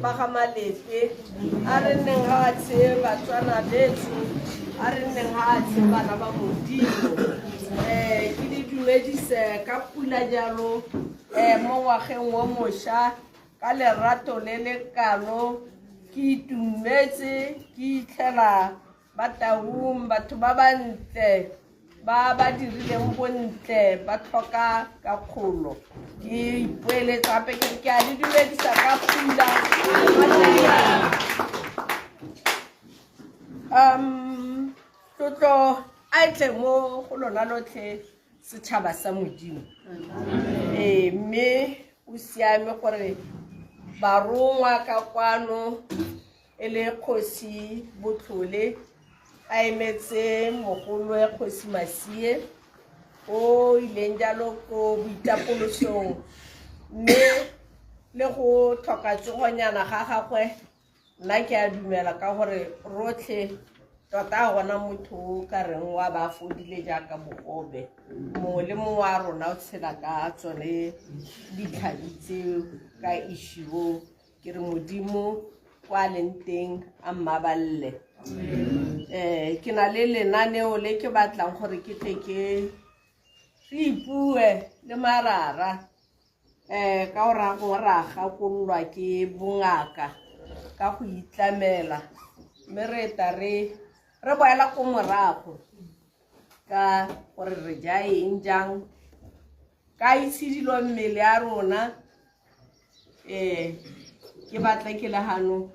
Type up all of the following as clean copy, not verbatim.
Bagamalete a re neng ha tshe batswana betso a re neng ha tshe bana ba modimo ke di dumedise ka pula jalo mo ngwageng wa mosha ka lerato le le kalo ke itumetse ke itlhela bataung batho ba bantle ba dirileng bontle ba tlhoka ka kgolo ke ipoeletsa gape ke a di dumedisa ka pula tlotlo a itle mo go lona lotlhe setšhaba sa modimo mme o siame gore barongwa ka kwano e le kgosi Botlhole a emetse mogolo Kgosi Masie o ileng jalo ko boitapolosong mme le go tlhoka tsogonyana ga gagwe nna ke a dumela ka gore rotlhe tota gona motho ka reng wa ba fodile jaaka bogobe mongwe le mongwe wa rona o tshela ka tsone ditlhabi tseo ka išio ke re modimo kwa leng teng a mmaballe ke na le lenaneo le ke batlang gore ke tle ke re ipue le marara ka o ra go ra gakololwa ke bongaka ka go itlamela mme re ta re boela ko morago ka gore re ja eng jang ka itshidilo mmele ya rona ke batla ke le hano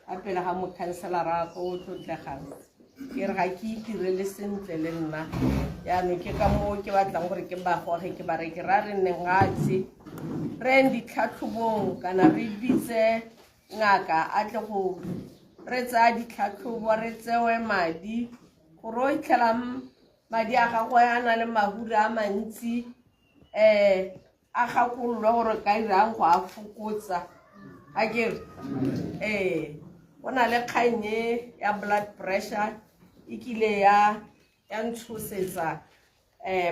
a pele ga mokhanselara go o tlotlegang ke re ga ke itirele sentle le nna yaanong ke ka moo ke batlang gore ke bagoge ke ba re ke ra re neng gatse re eng ditlhatlhobong kana re bitse ngaka a tle go re tsaya ditlhatlhobo re tsewe madi gore o itlhelang madi a gagwe a na le mahura a mantsi a gakololwe gore ka irang go a fokotsa a kere go na le kganye ya blood pressure e kile ya ntshosetsa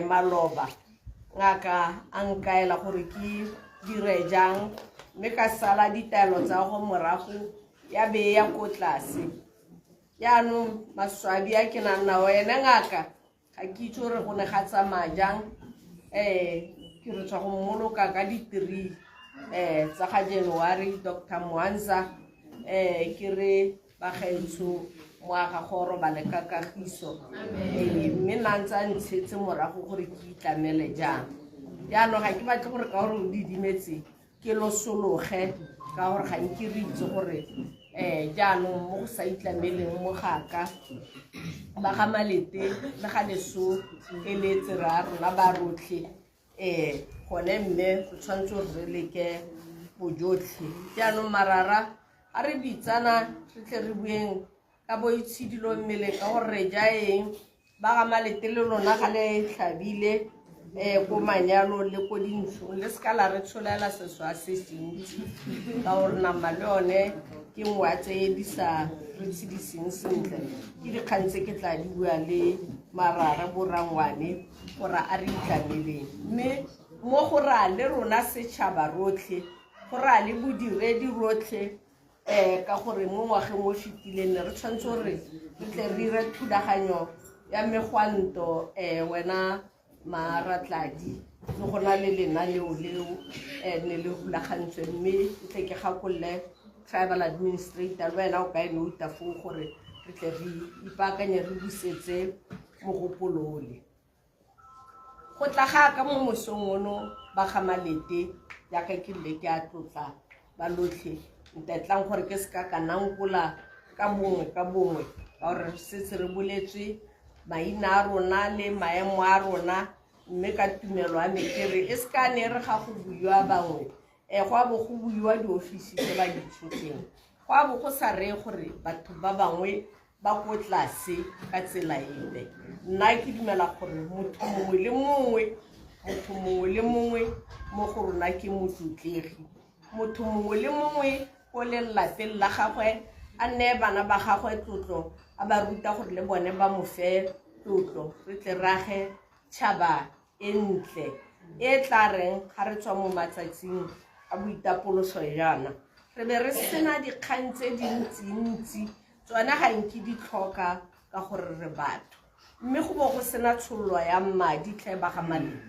maloba ngaka a nkaela gore ke dire jang mme ka sala ditaelo tsa go morago ya be ya ko tlase yaanong maswabi a ke nang nao ene ngaka ga ke itse gore go ne ga tsamaya jang ke re tswa go mmoloka ka di-3 tsa ga January Dr. Mwanza ke re bagaetsho moaga go ba le ka kagiso mme nna ntse a ntshetse morago gore ke itlamele jang yaanong ga ke batle gore ka gore o didimetse ke losologe ka gore ga nke re itse gore jaanong mo go sa itlameleng mo gaka Bagamalete le ga leso e letse ra rona ba rotlhe gone mme go tshwanetse re leke bojotlhe jaanong marara a re bitsana re tle re bueng ka boitshidilo mmele ka gore re ja eng Bagamalete le lona ga le tlhabile ko manyalo le ko dintlong le ska la re tsholela seswa se sentsi ka gore nama le yone ke ngwe a tse di sa re tshediseng sentle ke dikgang tse ke tla di bua le Marara Borangwane gore a re itlameleng mme mo go ra le rona setšhaba rotlhe go ra le bodiredi rotlhe ka gore mo ngwageng mo fetileng ne re tshwanetse gore re tle re ire thulaganyo ya megwanto wena Maratladi le go na le lenaneo leo ne le rulagantswe mme tle ke gakolole tribal administrator le wena o ka ene o itafo gore re tle re ipaakanye re busetse mogopolo ole go tla ga ka mo mosong ono ba ga Malete jaaka ke le ke a tlotla ba lotlhe ntetlang gore ke ska ka nangola ka bongwe ka gore se re boletswe maina a rona le maemo a rona mme ka tumelo a mekere e ska ne re ga go buiwa bangwe go a bo go buiwa diofisi tse ba ditshotseng go a bo go sa re gore batho ba bangwe ba go tlase ka tsela epe nna ke dumela gore motho mongwe le mongwe mo go rona ke motlotlegi motho mongwe le mongwe go le lapeng la gagwe a nne bana ba gagwe tlotlo a ba ruta gore le bone ba mo fe tlotlo re tle rage tšhaba e ntle e tla reng ga re tswa mo matsatsing a boitapoloso jana re be re sena dikgang tse dintsi tsona ga nke di tlhoka ka gore re batho mme go bo go sena tshololo ya madi tle ba ga Malete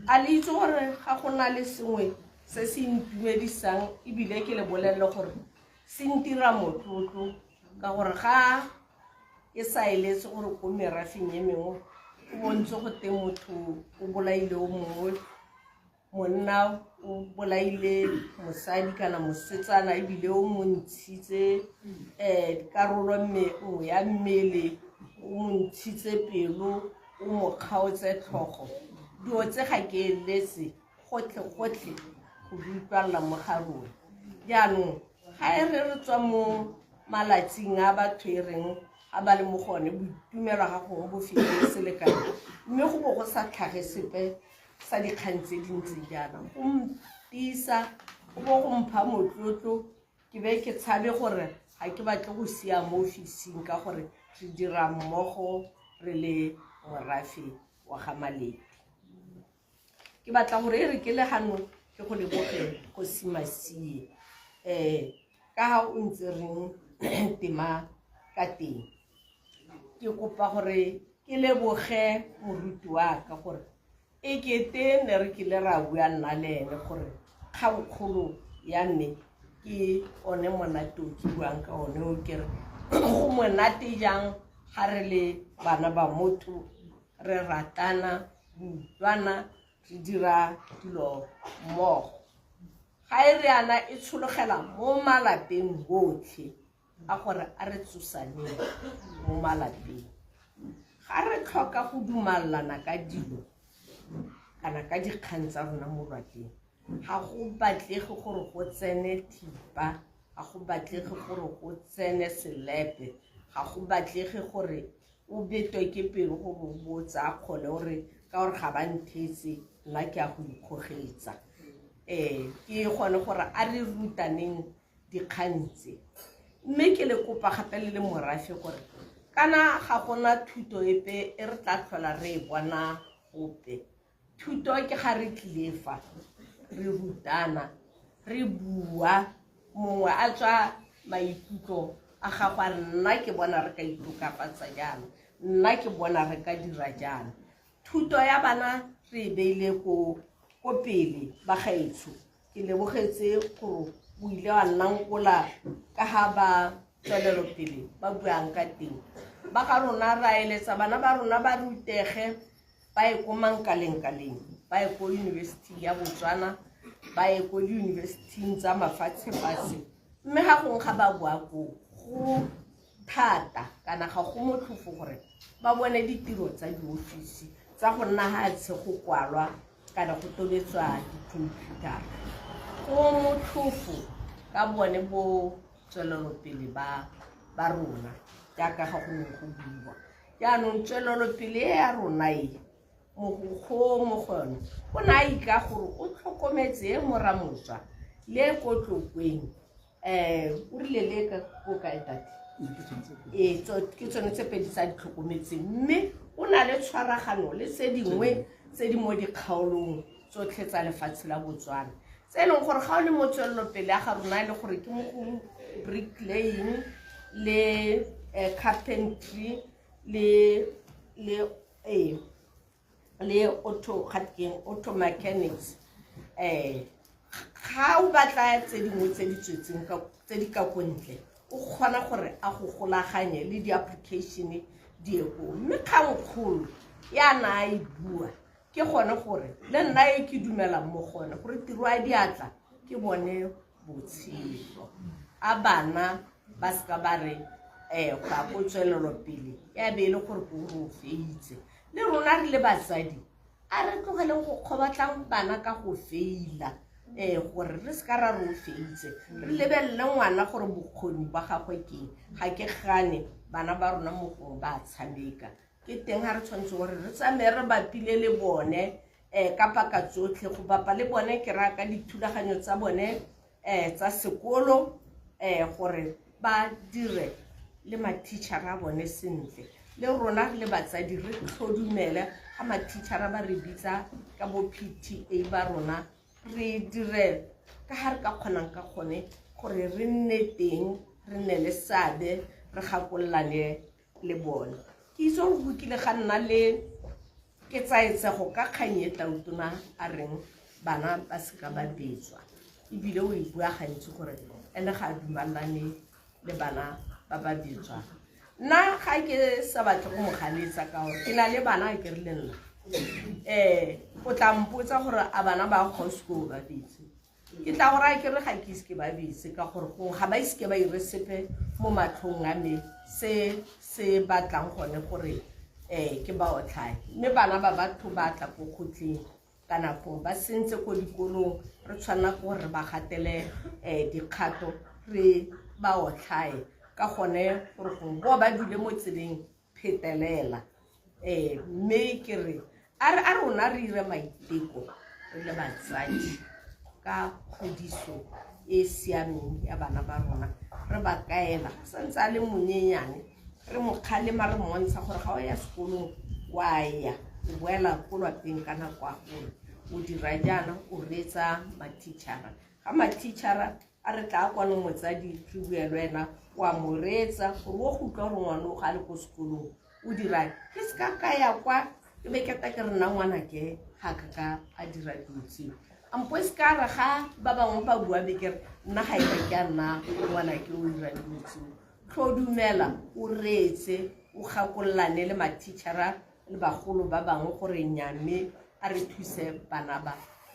a le itse gore ga go na le sengwe se se intumedisang ebile ke le bolelle gore se ntira motlotlo ka gore ga e sa eletse gore ko merafeng e mengwe o bontse go teng motho o bolaile o mongwe monna o bolaile mosadi kana mosetsana ebile o montshitse karolo nngwe ya mmele o montshitse pelo o mo kgaotse tlhogo dio tse ga ke eletse gotlhe go utlwalla mo ga rona jaanong ga e re tswa mo malatsing a batho e reng a ba le mo gone boitumelo ga gongwe bo fete selekano mme go bo go sa tlhage sepe sa dikgang tse dintsi jaana go mpisa go bo go mpha motlotlo ke be ke tshabe gore ga ke batle go sia mo ofising ka gore re dira mmogo re le morafe wa ga Malete ke batla gore e re ke le gano ke go leboge go simasie ka ha o ntse reng tema ka teng ke kopa gore ke leboge moruti wa ka gore e kete ne re ke le ra bua nna le ene gore kgangkgolo ya nne ke one monate o ke buang ka one o kere go monate jang ga re le bana ba motho re ratana utlwana re dira dilo mmogo ga e re ana e tshologela mo malapeng botlhe a gore a re tsosaneng mo malapeng ga re tlhoka go dumalana ka dilo kana ka dikgang tsa rona mo bateng ga go batlege gore go tsene thipa ga go batlege gore go tsene selepe ga go batlege gore o betwe ke pelo go botsa a kgone gore ka gore ga ba nthetse nna ke a go ikgogetsa ke gone gore a re rutaneng dikgang tse mme ke le kopa gape le morafe gore kana ga gona thuto epe e re tla tlhola re e bona gope thuto ke ga re tlefa re rutana re bua mongwe a tswa maikutlo a gagwe a nna ke bona re ka itokafatsa jana nna ke bona re ka dira jana thuto ya bana re beile ko pele ba gaetsho ke lebogetse gore o ile wa nnankola ka ha ba tswelelo pele ba buang ka teng ba ga rona ra eletsa bana ba rona ba rutege ba ye ko mankaleng ba ye ko university ya Botswana ba ye ko di-university tsa mafatshe mme ga gongwe ga ba bua ko go thata kana ga go motlhofo gore ba bone ditiro tsa diofisi tsa go nna ha tse go kwalwa kana go tobetswa di-computer go motlhofo ka bone bo tswelelopele ba rona jaaka ga go ne go buiwa jaanong tswelelopele ya rona e mogokgo mo gone o na ika gore o tlhokometse moramotswa le kotlokweng o rile le ka go ka etate ke tsone tse pedi tsa ditlhokometseng mme o na le tshwaragano le tse dingwe tse di mo dikgaolong tsotlhe tsa lefatshe la Botswana tse e leng gore ga o le mo tswelelopele ya ga rona le gore ke mo go bricklaying le carpentry le auto mechanics ga o batla tse dingwe tse di tswetseng tse di ka kontle o kgona gore a go golaganye le di-application dieko mme kgangkgolo ya na e bua ke gone gore le nna e ke dumelang mo gone gore tiro a diatla ke bone botshelo a bana ba ska ba re ga go tswelelopele ya be le gore go re o feitse le rona re le batsadi a re tlogeleng go kgobatlang bana ka go feila gore re ska ra re o feitse re lebelele ngwana gore bokgoni ba gagwe keng ga ke gane bana ba rona mo gong ba tshameka ke teng ga re tshwanetse gore re tsamaye re bapile le bone ka paka tsotlhe go bapa le bone ke raya ka dithulaganyo tsa bone tsa sekolo gore ba dire le matitšhara a bone sentle le rona le batsadi re tlhodumele ga matitšhara ba re bitsa ka bo PTA ba rona re dire ka ga re ka kgonang ka gone gore re nne teng re nne le seabe re gakololane le bone ke itse gore go kile ga nna le ke tsaetsego ka kgang e Tautona a reng bana ba seka ba betswa ebile o e bua gantsi gore ene ga a dumalane le bana ba ba betswa nna ga ke sa batle go mogaletsa ka gore ke na le bana a ke re le nna o tla mpotsa gore a bana ba kgosko ba betse ke tla gore a ke re ga ke iske ba betse ka gore go ga ba iske ba ire sepe mo matlhong a me se batlang gone gore ke ba otlhae mme bana ba batho ba tla go khotleng ka nako ba sentse ko dikolong re tshwana go re ba gatele dikgato re ba otlhae ka gone gore go ba dule mo tseleng phetelela mme ke re a rona re ire maiteko re le batsadi ka kgodiso e siameng ya bana ba rona re ba kaela santse a le monyenyane re mo kgalema re montsha gore ga o ya sekolong wa ya o boela ko lapeng ka nako a gole o dira jaana o reetsa matitšhara ga matitšhara a re tla kwana motsadi re bue le wena wa mo reetsa gore o go utlwa gore ngwana o ga le ko sekolong o dira ke se ka ka ya kwa ke be ke ta ke re nna ngwana ke ga ka ka a dira dutse ampo se ka re ga ba bangwe ba bua be ke re nna ga e ke a nna ngwana ke o dira dutse tlhodumela o reetse o gakololane le matitšhara le bagolo ba bangwe gore nyame a re thuse bana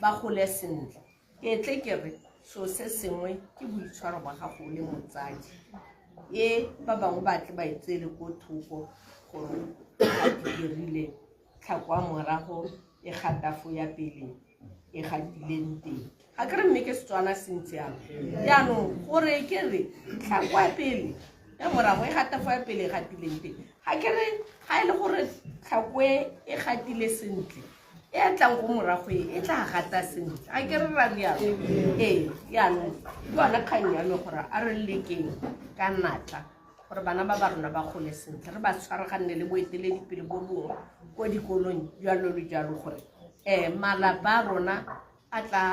ba gole sentle ke tle ke re so se sengwe ke boitshwaro ba gago le motsadi ba bangwe ba tle ba itsele ko thoko gore a dirile tlhakwa morago e gatafo ya pele e gatileng teng ga ke re mme ke Setswana sentse yalo yaanong gore ke re tlhakwa pele ya morago e gatafo ya pele e gatileng teng ga ke re ga e le gore tlhakwe e gatile sentle e tlang go morago e tla gata sentle ga ke re ra rialo yaanong ke yona kgang yalo gore a re lekeng ka natla gore bana ba rona ba gole sentle re ba tshwaraganne le boeteledipele bo bongwe ko dikolong jalo le jalo gore malapa a rona a tla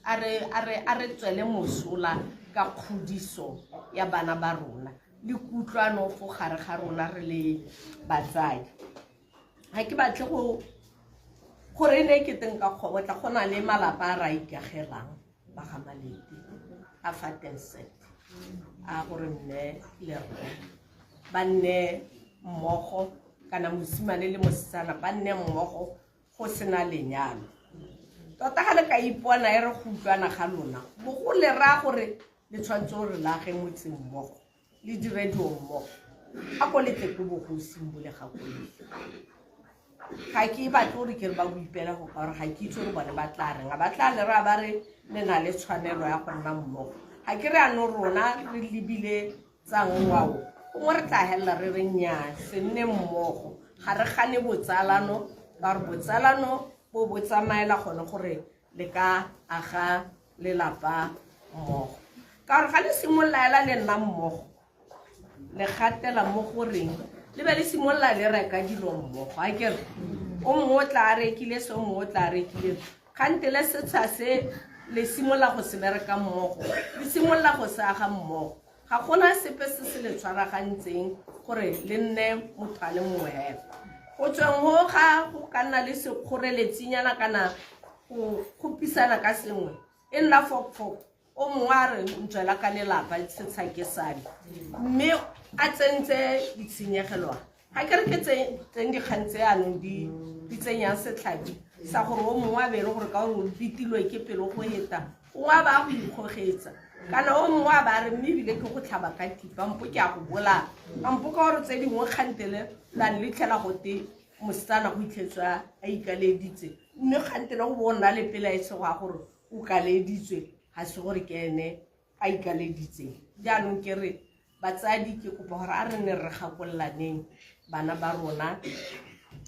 a re tswele mosola ka kgodiso ya bana ba rona le kutlwano go gare ga rona re le batsadi ga ke batle gore ne ke teng ka kgobotla go na le malapa a ra ikagelang ba ga Malete a Fatenset a gore mme le rre ba nne mmogo kana mosimane le mosetsana ba nne mmogo go sena lenyalo tota ga le ka ipona e re go utlwana ga lona go le ra gore le tshwantse gore la ge motseng mmogo le diredio mmogo a ko le tle ko bogosing bole ga kolele ga ke batle gore ke re ba boipela go ka gore ga ke itse gore bone ba tla reng ba tla le ra ba re le na le tshwanelo ya go nna mmogo ga ke re ano rona re lebile tsa ngwao mo re tla hella re re nya se nne mmogo ga re gane botsalano ba re botsalano bo botsamaela gone gore le ka aga lelapa mmogo ka re ga le simolola le nna mmogo le gatela mo goreng le be le simolola le reka dilo mmogo a kere o mongwe o tla rekile se o mongwe o tla rekile kgante le setsha se le simolola go se bereka mmogo le simolola go se aga mmogo ga gona sepe se se le tshwaragantseng gore le nne motho a le mongwe hela go tsweng go ga go ka nna le sekgoreletsenyana kana go kgopisana ka sengwe e nna fokfok o mongwe a re ntswela ka lelapa setsha ke sadi mme a tsentse ditshenyegelwa ga ke re ke tseng dikgang tse anong di tsenyang setlhabi sa gore o mongwe a bere gore ka gore o bitilwe ke pelo go eta o a ba go ikgogetsa kana o mongwe a ba re mme ebile ke go tlhaba ka thipa mpo ke a go bolaya ampo ka gore tse dingwe kgantele lane le tlhela gote mosetsana go itlhetswa a ikaleditse mme kgantele go bona le pelaetse go a gore o kaleditswe ga se gore ke ene a ikaleditseng jaanong ke re batsadi ke kopa gore a re ne re gakollaneng bana ba rona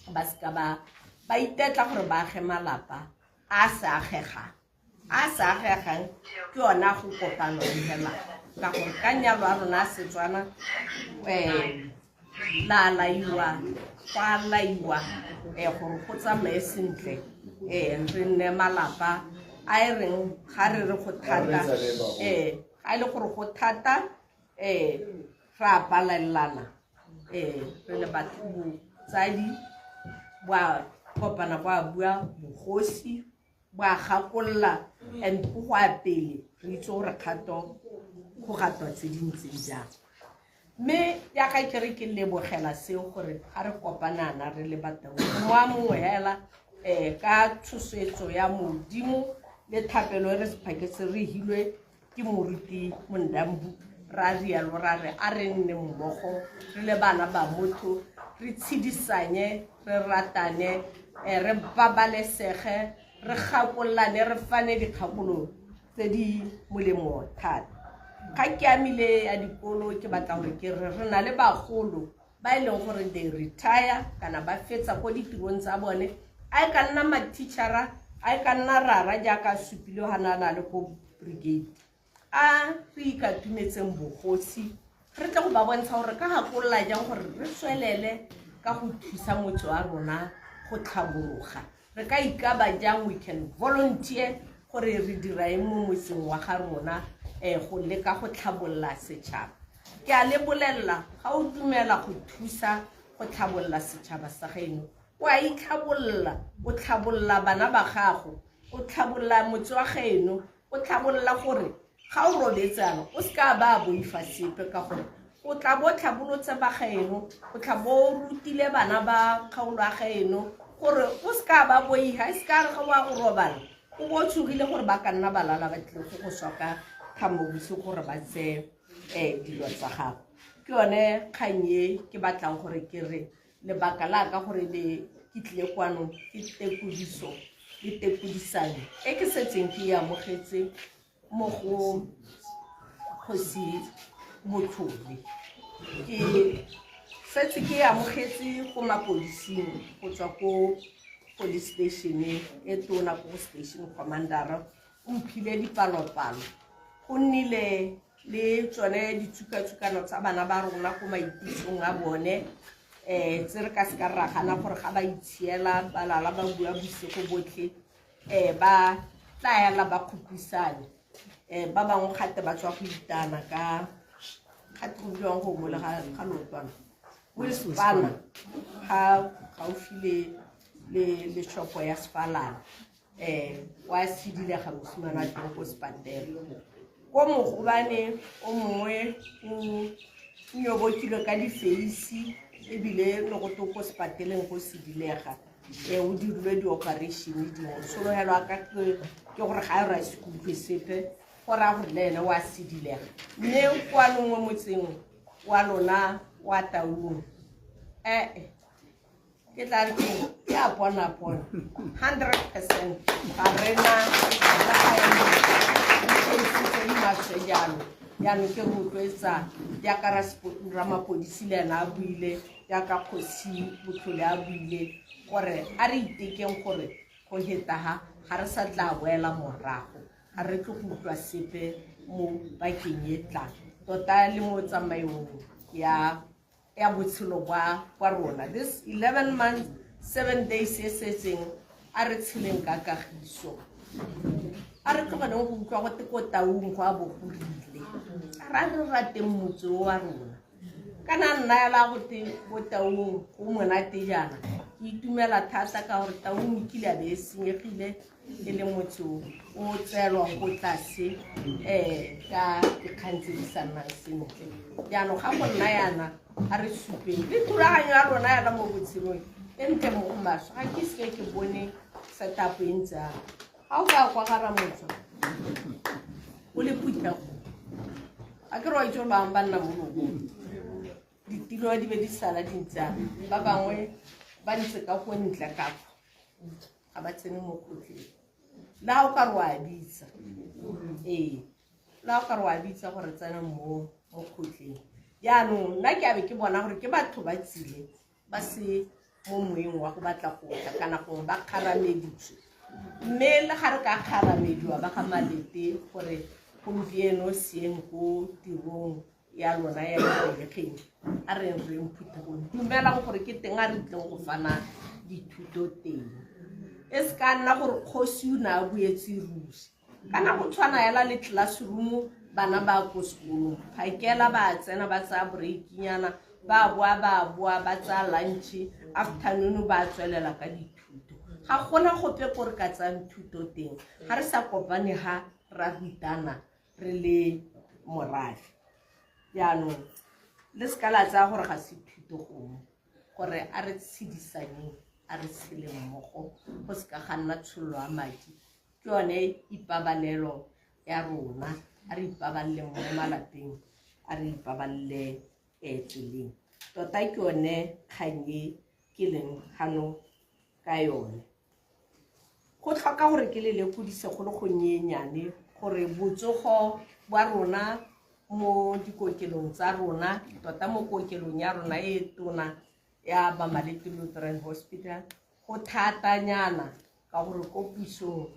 ba seka ba itetla gore ba age malapa a sa agegang ke yona go kopana fela ka gore ka nyalo a rona a Setswana la laiwa kwa laiwa gore go tsamaye sentle re nne malapa a e reng ga re re go thata ga ile gore go thata ra palelana re le batho tsadi ba kopana ba bua bogosi ba gakolla and go a pele re itse gore kgato go gatwa tse dintseng jang mme ya ka ke re ke lebogela seo gore ga re kopanana re le batho mo a mongwe hela ka tshosetso ya modimo le thapelo re se phaketse re hilwe ke moruti Mondambu ra rialo ra re a re nne mmogo re le bana ba motho re tshedisanye re ratane re babalesege re gakolane re fane dikgakolo tse di molemo thata ga ke amile ya dikolo ke batla gore ke re na le bagolo ba e leng gore they retire kana ba fetsa go ditirong tsa bone a ka nna ma-teachera a ka nna rara jaaka supile hanana le go brigade a re ikatumetseng bogosi re tle go ba bontsha gore ka gakolola jang gore re tswelele ka go thusa motho wa rona go tlhabologa re ka ikaba jang we can volunteer gore re dira eng mo motseng wa ga rona go leka go tlhabolola setšhaba ke a le bolelela ga o dumela go thusa go tlhabolola setšhaba sa gaeno o a itlhabolola o tlhabolola bana ba gago o tlhabolola motse wa gaeno o tlhabolola gore ga o robetsana o ska ba boifa sepe ka gore o tla bo tlhabolotse ba gaeno o tla bo rutile bana ba kgaolo a gaeno gore o ska ba boiha e ska re ga wa go robala o bo tshogile gore ba ka nna balala ba tle go swa ka khamobuse gore ba tse dilo tsa gago ke yone kganye ke batlang gore ke re lebaka la ka gore le ke tlile kwano ke tekodiso le tekodisane e ke setseng ke ya mogetse mo go si motlhodi ke setse ke ya mogetse go mapodising go tswa ko police station e tona ko station commander o mphile dipalopalo go nnile le tsone ditsukatsukano tsa bana ba rona go maipitsong a bone tse re ka se ka ragana gore ga ba itshiela balala ba bua bosigo botlhe ba tlaela ba khupisane ba bangwe gate ba tswa go itana ka gate go buang go mo le ga lotwana mo le Spana ga gaufile le shopo ya Spalana wa sidile ga mosimana teng go Spandela ko mogobane o mongwe o nyobokile ka difeisi ebile le go to ko Spateleng go sidilega o dirile di-operation dingwe sologelwa ka ke gore ga e ra sekutlwe sepe go ra gore le ene wa sidilega mme kwa longwe motseng wa lona wa Taung ke tla re ke a pona 100% ga rena jalo yaanong ke rotloetsa jaaka ramapodisi le ena a buile jaaka kgosi Botlhole a buile gore a re itekeng gore go hetaga ga re sa tla boela morago ga re tlo go utlwa sepe mo bakeng e tlang tota le mo tsamaiong ya botshelo bwa rona this 11 months 7 days se setseng a re tsheleng ka kagiso a re tlogeleng go utlwa gote ko taung go a bogorile ra re rateng motse wa rona kana nna la gote ko taung go monate jana ke itumela thata ka gore taung ke le be e senyegile e le motse o tselwa go tlase ka dikgang tse di sa nnang sentle jaanong ga go nna yana a re supeng le thulaganyo ya rona yana mo botshelong e ntle mo go maswa ga ke seke ke bone setup e ntse ga o ka kwa gara motho o le puthego a ke re wa itse ba nna mo lobong ditilo di be di sala dintsa ba bangwe ba ntse ka go ntle ka ga ba tsene mo khotleng la o ka re wa bitsa la o ka re wa bitsa gore tsena mo khotleng jaanong nna ke abe ke bona gore ke batho ba tsile ba se mo moeng wa go batla go tla kana gongwe ba kgarameditswe mme le ga re ka kgaramediwa ba ga malete gore gompieno sieng ko tirong ya lona ya dibelegeng a re reng phuthegong dumelang gore ke teng a re tleng go fana dithuto teng e se ka nna gore kgosi o ne a boetse rusi kana go tshwana yala le classroom bana ba ko sekolong phakela ba tsena ba tsaya breakinyana ba boa ba tsaya lunch afternoon ba tswelela ka dithuto ga gona gope gore ka tsang thuto teng ga re sa kopane ga ra rutana re le morafe jaanong le se ka la tsaya gore ga se thuto gongwe gore a re tshedisaneng a re tshele mmogo go se ka ga nna tshololo ya madi ke yone ipabalelo ya rona a re ipaballe mo malapeng a re ipaballe tseleng tota ke yone kgang e ke leng gano ka yone go tlhoka gore ke le lekodise go le go nyenyane gore botsogo bwa rona mo dikokelong tsa rona tota mo kokelong ya rona e tona ya Bamalete Lutheran Hospital go thatanyana ka gore ko pusong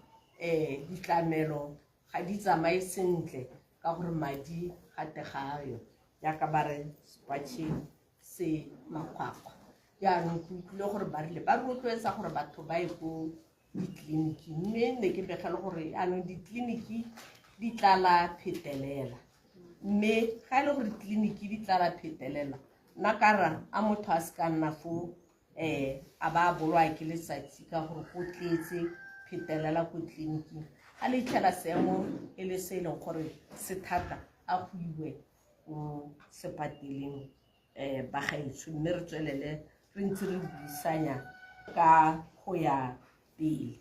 ditlamelo ga di tsamaye sentle ka gore madi gate gayo jaaka ba re sepatšheng se makgwakgwa jaanong ke utlwile gore ba rile ba rotloetsa gore batho ba ye ko ditleliniking mme ne ke begele gore anong ditleliniki di tlala phetelela mme ga e le gore ditleliniki di tlala phetelela nna kara a motho a se ka nna fo a ba bolwa ke letsatsi ka gore go tletse phetelela ko tleliniking a le itlhela seemo e le se e leng gore se thata a go iwe ko sepateleng ba gaetsho mme re tswelele re ntse re buisanya ka go ya pele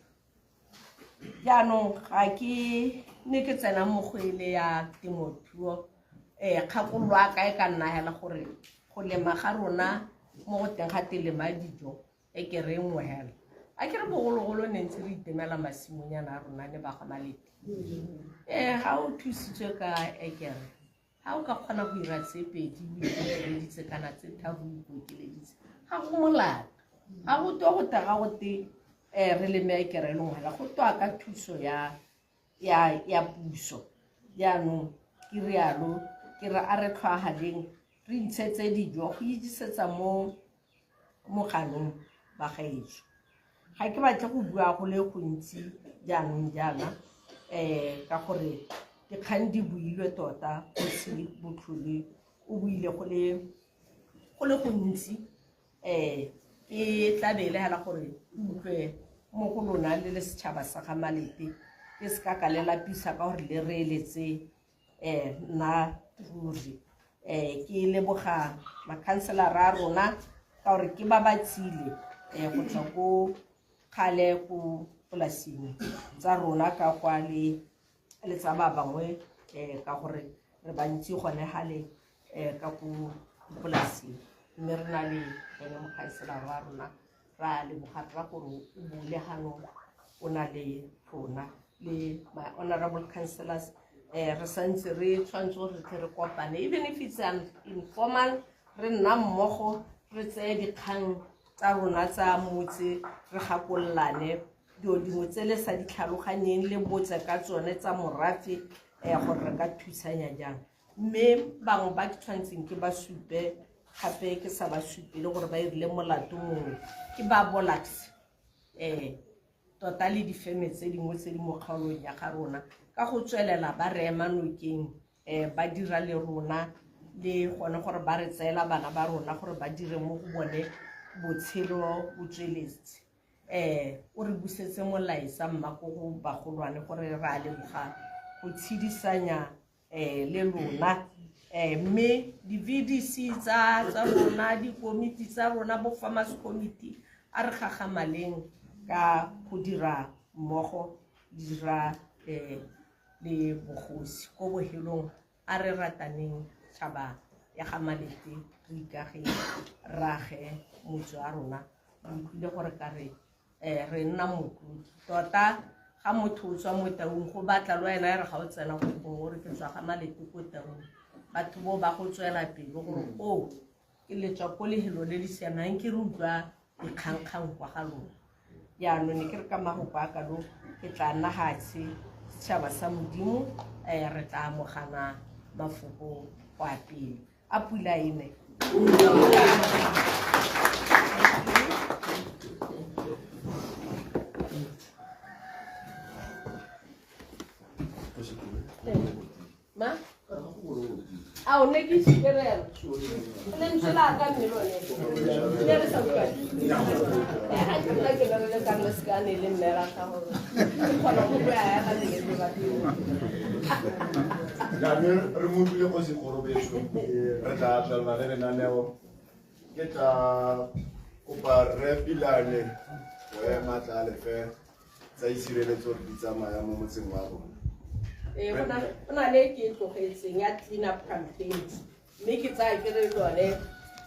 jaanong ga ke ne ke tsena mo go ele ya temothuo kgakololo a ka e ka nna hela gore go lema ga rona mo go teng ga telema dijo e ke re ngwe hela a ke re bogologolo ne ntse re itemela masimonyana a rona ne ba ga Malete ga o thusitswe ka ekere ga o ka kgona go ira tse pedi o ikokeleditse kana tse tharo o ikokeleditse ga go molato ga go to go taga gote re leme ekere le ngwela go toa ka thuso ya puso jaanong ke rialo ke re a re tlhwagaleng re ntshetse dijo go idisetsa mo ganong ba gaetsho ga ke batle go bua go le gontsi jaanong jaana ka gore dikgang di builwe tota go se Botlhole o buile go le gontsi ke tla beelegela gore utlwe mo go lona le setšhaba sa ga Malete ke se ka le lapisa ka gore le reeletse nna ruri ke leboga makhanselara a rona ka gore ke ba batsile go tswa ko kgale ko polasing tsa rona ka kwa le tsa ba bangwe ka gore re bantsi gone gale ka ko polasing mme re na le ene mokhanselara wa rona ra leboga ra gore o bule ganong o na le rona le my honorable councillors re santse re tshwanetse gore re kopane even if it's an informal re nna mmogo re tseye dikgang tsa rona tsa motse re gakolollane dio dingwe tse le sa di tlhaloganyeng le botse ka tsone tsa morafe gore re ka thusanya jang mme bangwe ba ke tshwantseng ke ba supe gape ke sa ba supe le gore ba irile molato mongwe ke ba Bolax tota le difeme tse dingwe tse di mo kgaolong ya ga rona ka go tswelela ba rema nokeng ba dira le rona le gone gore ba re tseela bana ba rona gore ba dire mo go bone botshelo botsweletse o re busetse molaetsa mmako go bagolwane gore re a leboga go tshedisanya le lona mme di-VDC tsa rona dikomiti tsa rona bo farmers committee a re gagamaleng ka go dira mmogo dira le bogosi ko bohelong a re rataneng tšhaba ya ga Malete re ikage rage motho a rona le gore ka re nna motlotlo tota ga motho o tswa mo taung go batla le wena re ga o tsena go gore ke tswa ga Malete ko taung batho bo ba go tswela pele gore o ke letswa ko lehelo le le siamang ke re utlwa dikgangkgang kwa ga lona yaanong ne ke re ka magoko a kalo ke tla nna gatshe setšhaba sa modimo re tla amogana mafoko go a pele a pula ene ma a o ne ke sikerela le ntšhela ka mmilone ne re sa utlwane ga ke nna ke lere le ka lesekane le mmela ga gore ke kgona go bua ya ga lele batho jaanong re mo utlwile go segorobetso re tla tlalela le lenaneo ke tla kopa re Pilane go ema tla lefe tsa itshireletso re di tsamaya mo motseng wa rona go na le ke tlogetseng ya clean up campaigns mme ke tsaya ke re lone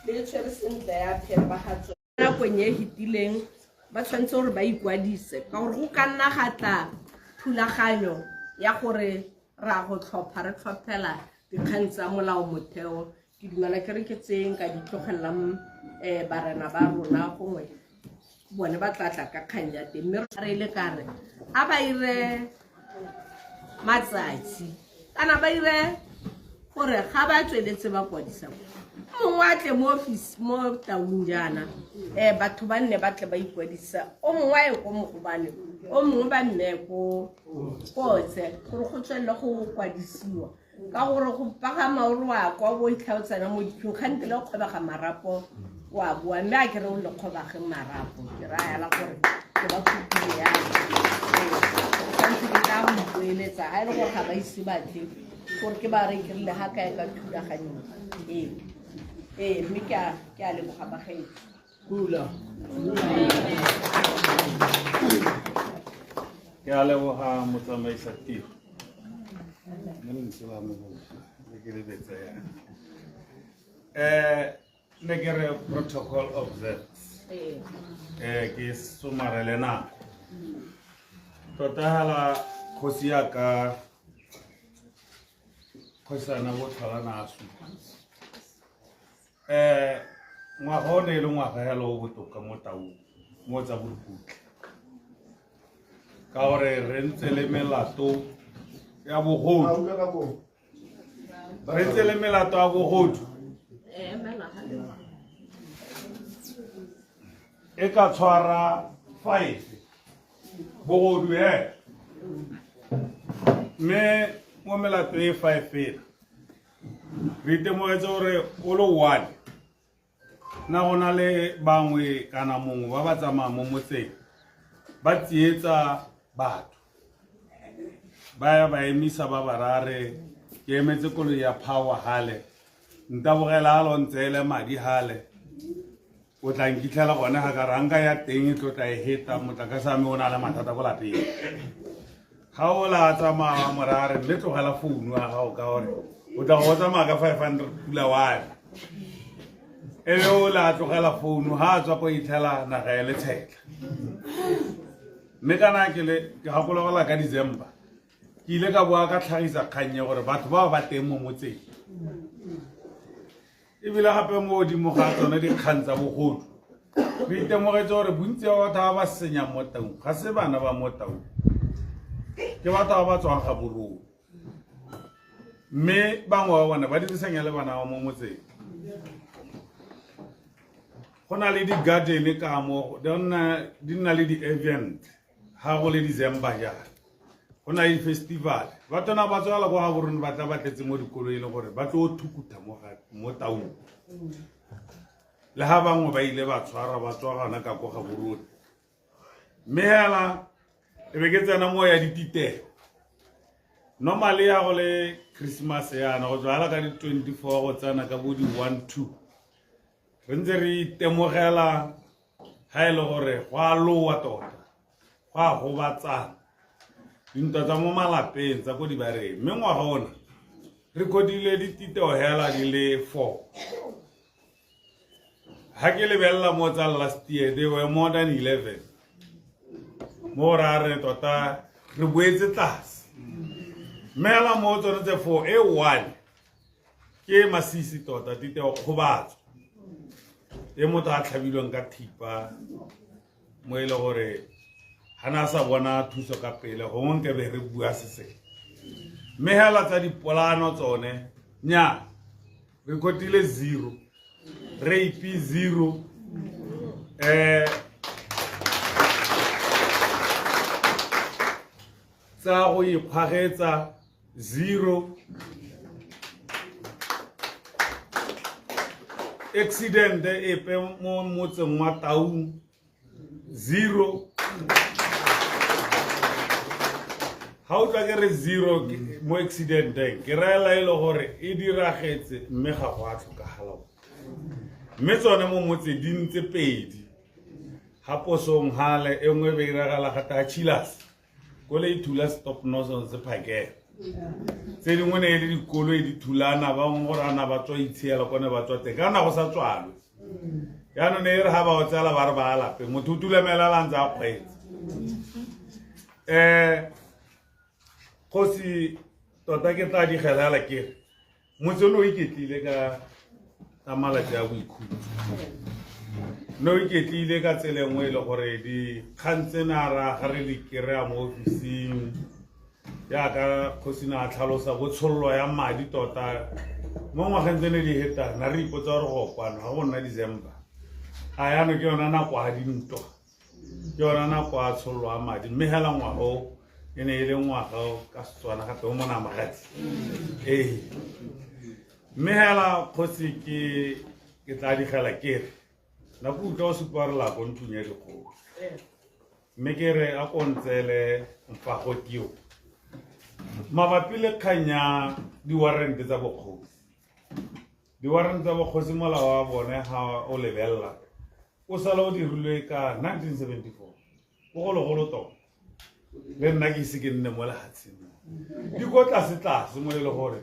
le tshwere sentle ya phepagatso nakong e hitileng ba tshwanetse gore ba ikwadise ka gore go ka nna gatla thulaganyo ya gore ra go tlhopha re tlhophela dikgang tsa molao motheo ke dumela ke re ke tseng ka di tlogelelang barena ba rona gongwe bone ba tlatla ka kgang ya teng mme re ile ka re a ba ire matsatsi kana ba ire gore ga ba tsweletse ba kwadisa mongwe a tle mo office mo taung jana batho ba nne ba tle ba ikwadisa o mongwe a ye ko mogobane o mongwe ba nne ko kotse gore go tswelele go kwadisiwa ka gore go pagama o re wa kwa bo itlhaotsana mo diphing gante le go kgobega marapo wa bua mme a ke re o le kgobage marapo ke rayala gore ke ba khupile yana ke tla go ipoeletsa ga e le gore ga ba ise batle gore ke ba re kerile ga kae ka thulaganyong mme ke a leboga bagaetsi ke a leboga motsamaisa tiro ne ke re protocol observes ke somarele nako tota hala kgosi ya ka khosana bo tlhalana a supa ngwaga o ne e le ngwaga hela o botoka mo taung mo tsa borukutlhe ka gore re ntse le melato ya bogodu re ntse le melato ya bogodu e ka tshwara 5 bogodu mme mo melato e 5 fela re itemogetse gore o le 1 na gona le bangwe kana mongwe ba ba tsamaya mo motseng ba tsietsa batho ba ya ba emisa ba barare ke emetse koloi ya power hale ntabogela ha lo ntseele madi hale o tla nkitlhela gone ga ka ranka ya teng e tlotla e heta motlakase ame o na le mathata ko lapeng ga o la tsamaya morare mme tlogela founu ya gago ka gore o tla go tsamaya ka 500 pula wae e be o la tlogela founu ha a tswa ko itlhela naga ya letshekla mme kana ke gakologela ka December ke ile ka boa ka tlhagisa kganye gore batho ba ba teng mo motseng ebile gape mo godimo ga tsone dikgang tsa bogodu re itemogetse gore bontsi ba batho ba ba senyang mo taung ga se bana ba mo taung ke batho ba ba tswang ga borong mme bangwe ba bona ba dirisanya le bana ba mo motseng go na le di-garden ka mo di na le di-event ga go le December jana go na le festival ba tona ba tswala go ga borone ba tla ba tletse mo dikolong e le gore ba tlo thukuta mo taung le ha bangwe ba ile ba tshwara ba tswa gana ka go ga borone mme hela e be ke tsena mo ya dititelo normally ya go le Christmas yana go tswala ka di 24 go tsena ka bo di 1-2 re ntse re itemogela ha e le gore go a lowa tota go a gobatsana dintwa tsa mo malapeng tsa ko di bareng mme ngwaga ona re kodile dititeo hela di le 4 ha ke lebelela mo tsa last year they were more than 11 mo ra re tota re boetse tlase mela mo tsone tse 4 e 1 ke masisi tota diteo kgobatso e motho a tlhabilweng ka thipa mo ile gore hana sa bona thuso ka pele go nke be re bua se mme hela tsa dipolano tsone nya re kotile 0 rape 0 tsa go ikgwagetsa 0 accident epe mo motseng wa taung 0 ha o tla ke re 0 mo accidenteng ke raela ile gore e diragetse mme ga go a tlhokagala mme tsone mo motse di ntse pedi ha posong hale e nngwe be iragala ga ta chilas ko le ithula stop nozzle se phakela tse dingwe ne le dikolo di thulana ba ngorana ba tswa itshiela kone ba tswa tekana go sa tswalo yana ne re ha ba o tsala ba re ba alape motho tulemela la ntsa kgwetse khosi tota ke tla di gelala ke motsono o iketlile ka malatsi a boikhutso no iketlile ka tsele nngwe le gore di khantsenara ga re di kry-a mo ofising ya ka khosi na tlhalosa botshollo ya madi tota mo ngwageng tsene di heta na re ipotsa gore go kwana ga go nna December a yana ke yona nako a dintwa ke yona nako a tshollo a madi mme hela ngwago e ne e le ngwaga ka Setswana gape o mona magatsi mme hela khosi ke tla digela ke re na go utlwa o supa re la go nthung ya dikgogo mme ke re a kontsele mfago keo mabapi le kganya di-warrant tsa bokgosi di-warrant tsa bokgosi molao wa bone ga o lebelela o sala o dirilwe ka 1974 bogologolo tota le nna ke ise ke nne mo lehatsheng di ko tlase mo e le gore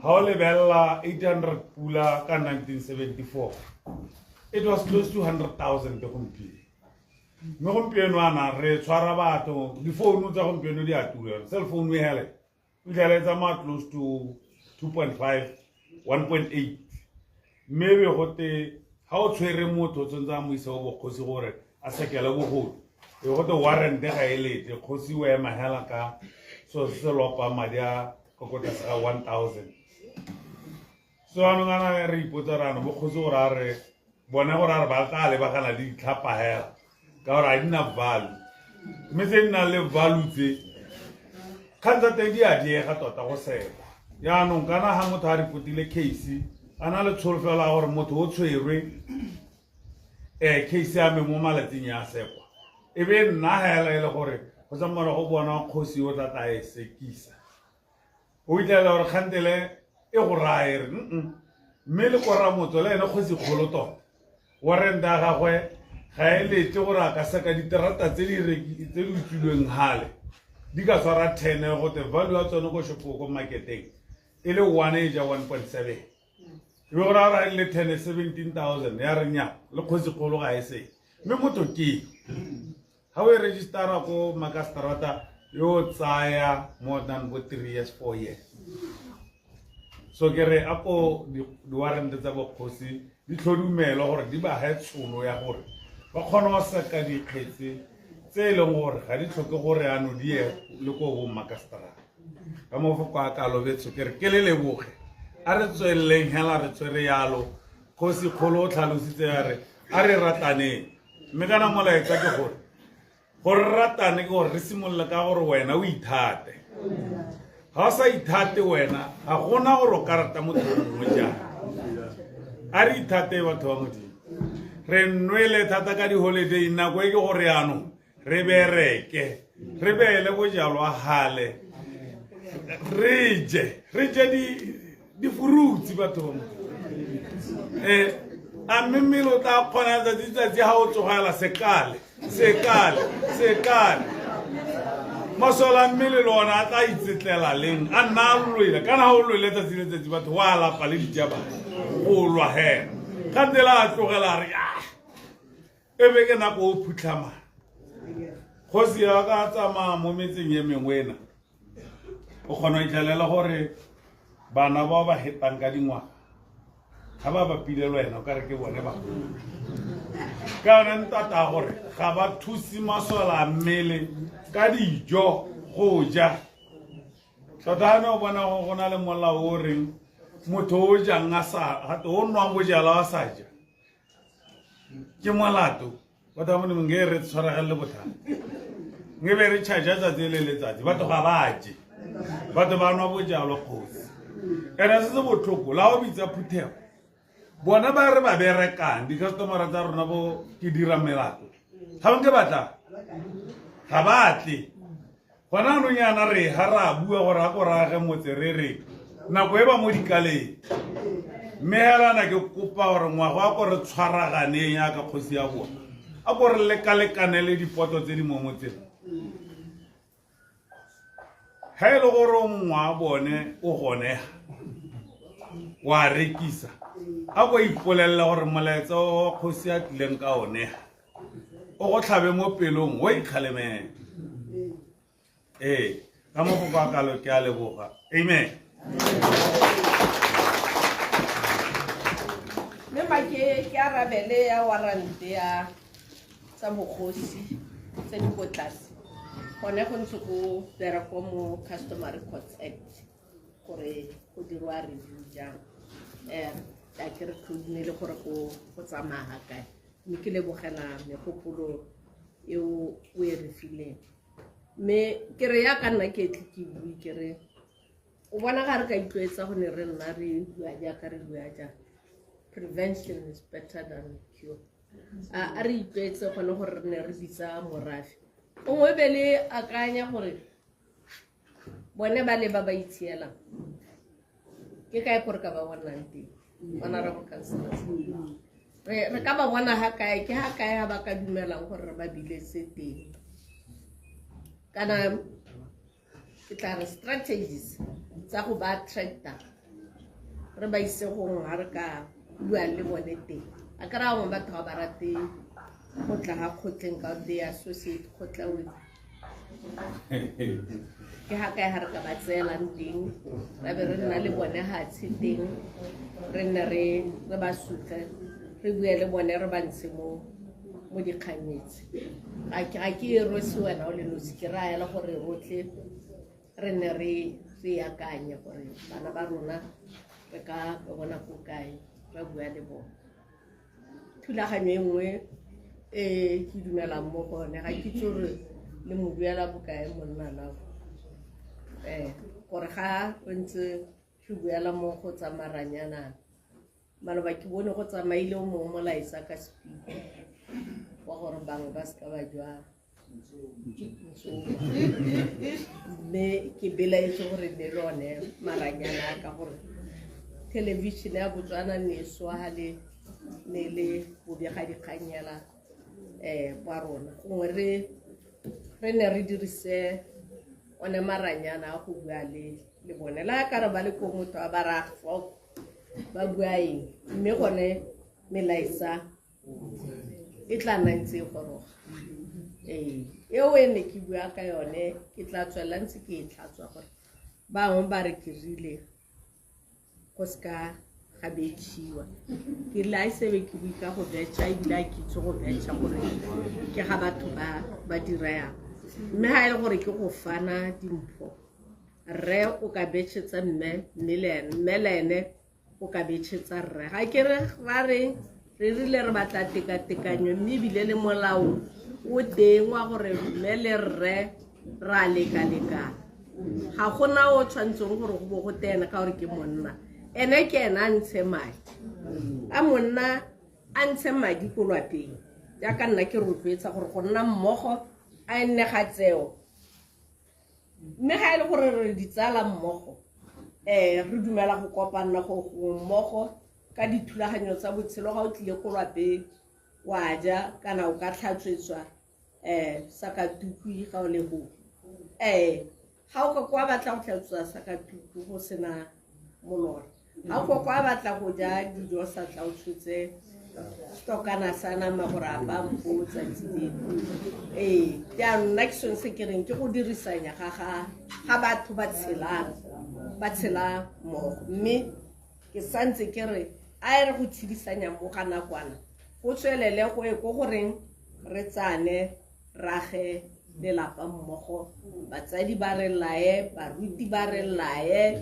ga o lebelela 800 pula ka 1974 it was close to 100,000 gompieno mme gompieno ana re tshwara batho difounu tsa gompieno di a tura cell phone e hele e tlaletsa ma close to 2.5 1.8 mme be gote ga o tshwere motho tshwantse a mo isa go bokgosi gore a sekele bogodu e gote warrant ga e lete kgosi o ema hela ka so se lopa madi a kokota sa 1,000 so anongana re ipotsa rana bokgosi gore a re bona gore a re ba tla lebagana le ditlhapa hela ka gore a di na value mme tse di na le value tse kgang tsa teng di a diega tota go sekwa yaanong kana ga motho a repotile case a na le tsholofelo ya gore motho o tshwerwe case ya me mo malatsing ya sekwa e be nna hela e le gore go tsamaya go bona kgosi o tla e sekisa o itlela gore kgantele e go raya e re mme le kora motho le ene kgosi kgolo tota warrant ya gagwe ga e lete gore a ka seka diterata tse di utswilweng hale di ka tshwara 10 gote value ya tsone ko shopo ko marketeng e le 1 e ja 1.7 e be gore a ra le 10 17,000 ya re nya le kgosi kgolo ga e se mme motho ke ga o e registera ko makastrata yo tsaya more than 3 years 4 years so ke re ako di warrant tsa bokgosi di tlhodumela gore di ba ha tsono ya gore ba khona wa saka di khetse tse leng gore ga di tlhoke gore ano di ye le ko bo makastra ka mo fo kwa ka lobetso ke re ke le leboge a re tswelleng hela re tswere yalo khosi kholo tlhalositse ya re a re ratane mme kana molaetsa ke gore ratane ke gore re simolla ka gore wena o ithate ha sa ithate wena ga gona gore o karata motho mo jana a re ithate batho ba modimo re nwele thata ka di holiday nako e ke gore ano re bereke re bele bojalwa hale re je di fruits batho a mmelo ta khona tsa ditsa ha o tsogela sekale masola mmele lona a tla itsetlela leng a nna lwele kana ha o lwele tsa tse batho wa lapa le dijaba go lwa he kandela a tlogela re e be ke nako o phutlhama khosi ya ka tsama mo metseng ye mengwena o khona o itlalela gore bana ba ba hetang ka dingwa ga ba ba pilelo wena o ka re ke bone ba ka re ntata gore ga ba thusi masola mmele ka dijo go ja tlatana o bona go gona le molao o reng motho o jang a sa ga o nwa bojala wa sa ja ke molato batho ba mo nge re tshwaragelle bothata nge be re charge tsa tse le letsatsi batho ga ba je batho ba nwa bojalo khosi era se botlhoko la o bitsa phuthego bona ba re ba berekang di customer tsa rona bo ke dira melato ga ba nke batla ga batle bona no nyana re hara bua gore a go rage motse re nako e ba mo dikaleng mehelana ke kopa gore ngwago a go re tshwaraganeng ya ka khosi ya bona a go re lekalekane le dipoto tse di mo motseng ha ile gore ngwa bone o gone wa rekisa a go ipolella gore molaetsa o khosi a tleng ka one o go tlhabe mo pelong o ikhaleme ka mo go ka kalo ke a leboga amen mme ke arabele ya warrant ya tsa bokgosi tse di ko tlase gone go ntse go dira ko mo Customer Records Act gore go dirwa review jang ta ke re tlhodile gore go tsamaya kae mme ke lebogela megopolo eo o e re fileng mme ke re ya ka nna ke ke bui ke re o bona ga re ka itlwaetsa go ne re nna re bua jaaka re bua jaaka prevention is better than cure a re itlwaetse gone gore re ne re bitsa morafe o ngwe bele akanya gore bone ba le ba ba itshiela ke kae gore ka ba bonang teng bana ra go councilors re ka ba bona ha kae ke ha kae ha ba ka dumelang gore re ba biletse teng kana ke tla re strategies tsa go ba attracta re ba ise go ha re ka bua le bone teng a ka ra go batho ba rate go tla ga khotleng ka the associate khotla with ke ha kae ha re ka ba tselang teng ra be re nna le bone ha tshiteng re nne re ba sutle re bua le bone re ba ntse mo dikganyetsi ga ke rose wena o le nosi ke ra ela gore rotlhe re ne re akanya gore bana ba rona re ka bona go kae ra bua le bona thulaganyo e nngwe ke dumela mo gone ga ke tsore le mo buela bokae monna lao gore ga re ntse re buela mo go tsamaranyana maloba ke bone go tsamaile o mongwe molaetsa ka speed wa gore bangwe ba ska ba jwa mme ke belaetse gore ne lone maranyana ka gore television ya Botswana ne swahale ne le bobega dikganyela ba rona gongwe re ne re dirise one maranyana a go bua le bone la ka re ba le ko motho a ba ra ba bua eng mme gone melaetsa e tla nna ntse goroga eo e ne ke bua ka yone ke tla tswela ntse ke e tlhatswa gore bangwe ba re ke rile go ska ga betšhiwa ke rile a isebe ke bui ka go betšha ebile a ke itse go betšha gore ke ga batho ba dira yang mme ga e le gore ke go fana dimpho rre o ka betšhetsa mme le ene o ka betšhetsa rre ga ke re ra re rile re batla tekatekanyo mme ebile le molao o teng wa gore mme le rre ra leka-lekana ga gona o tshwantseng gore go bo go tena ka gore ke monna ene ke ena a ntshe madi a monna a ntshe madi ko lwapeng jaaka nna ke rotloetsa gore go nna mmogo a nne ga tseo mme ga e le gore re ditsala mmogo re dumela go kopana go mmogo ka dithulaganyo tsa botshelo ga o tlile ko lwapeng wa ja kana o ka tlhatswetswa sakatuku ga o le go ga o ka kwa batla go tlhatswa sakatuku go sena molora ga o kwa batla go ja dijo sa tla o tshotse stokana sa nama gore a ba mpo tsatsi le jaanong nna ke sone se ke reng ke go dirisanya ga batho ba tshela mmogo mme ke santse ke re a re go tshedisanya mo ga nakwana go tswelele go e ko goreng re tsane rage lelapa mmogo batsadi ba re lae baruti ba re lae